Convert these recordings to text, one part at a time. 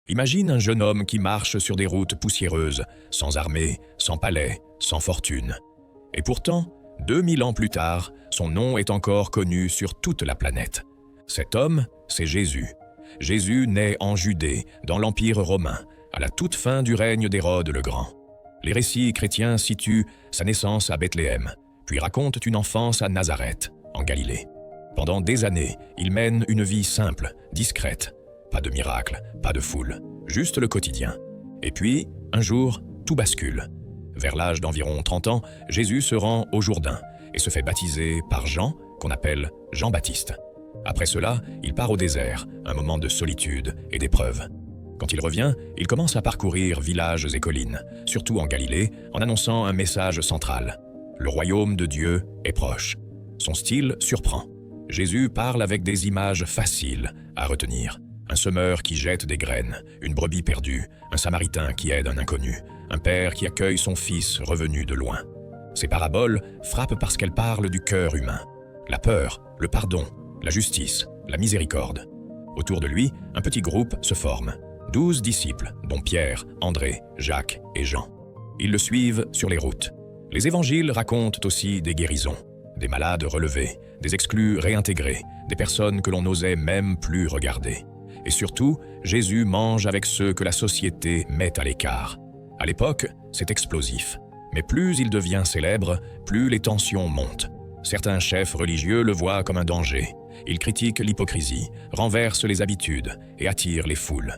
Imagine un jeune homme qui marche sur des routes poussiéreuses, sans armée, sans palais, sans fortune. Et pourtant, 2000 ans plus tard, son nom est encore connu sur toute la planète. Cet homme, c'est Jésus. Jésus naît en Judée, dans l'Empire romain, à la toute fin du règne d'Hérode le Grand. Les récits chrétiens situent sa naissance à Bethléem, puis racontent une enfance à Nazareth, en Galilée. Pendant des années, il mène une vie simple, discrète. Pas de miracle, pas de foule, juste le quotidien. Et puis, un jour, tout bascule. Vers l'âge d'environ 30 ans, Jésus se rend au Jourdain et se fait baptiser par Jean, qu'on appelle Jean-Baptiste. Après cela, il part au désert, un moment de solitude et d'épreuve. Quand il revient, il commence à parcourir villages et collines, surtout en Galilée, en annonçant un message central. Le royaume de Dieu est proche. Son style surprend. Jésus parle avec des images faciles à retenir. Un semeur qui jette des graines, une brebis perdue, un samaritain qui aide un inconnu, un père qui accueille son fils revenu de loin. Ces paraboles frappent parce qu'elles parlent du cœur humain. La peur, le pardon, la justice, la miséricorde. Autour de lui, un petit groupe se forme. 12 disciples, dont Pierre, André, Jacques et Jean. Ils le suivent sur les routes. Les évangiles racontent aussi des guérisons, des malades relevés, des exclus réintégrés, des personnes que l'on n'osait même plus regarder. Et surtout, Jésus mange avec ceux que la société met à l'écart. À l'époque, c'est explosif. Mais plus il devient célèbre, plus les tensions montent. Certains chefs religieux le voient comme un danger. Ils critiquent l'hypocrisie, renversent les habitudes et attirent les foules.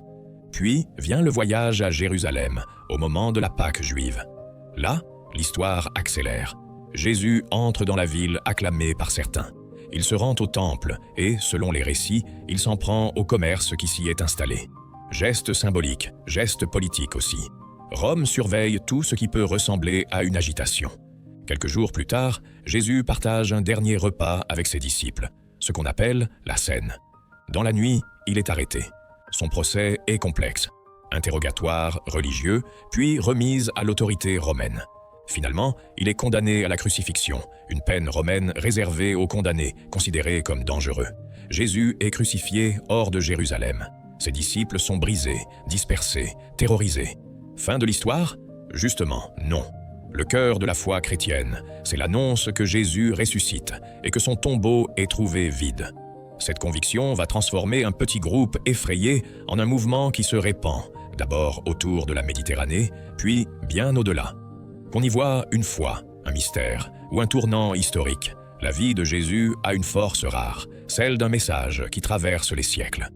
Puis vient le voyage à Jérusalem, au moment de la Pâque juive. Là, l'histoire accélère. Jésus entre dans la ville acclamée par certains. Il se rend au temple et, selon les récits, il s'en prend au commerce qui s'y est installé. Geste symbolique, geste politique aussi. Rome surveille tout ce qui peut ressembler à une agitation. Quelques jours plus tard, Jésus partage un dernier repas avec ses disciples, ce qu'on appelle la scène. Dans la nuit, il est arrêté. Son procès est complexe. Interrogatoire religieux, puis remise à l'autorité romaine. Finalement, il est condamné à la crucifixion, une peine romaine réservée aux condamnés, considérés comme dangereux. Jésus est crucifié hors de Jérusalem. Ses disciples sont brisés, dispersés, terrorisés. Fin de l'histoire? Justement, non. Le cœur de la foi chrétienne, c'est l'annonce que Jésus ressuscite et que son tombeau est trouvé vide. Cette conviction va transformer un petit groupe effrayé en un mouvement qui se répand, d'abord autour de la Méditerranée, puis bien au-delà. Qu'on y voit une foi, un mystère ou un tournant historique, la vie de Jésus a une force rare, celle d'un message qui traverse les siècles.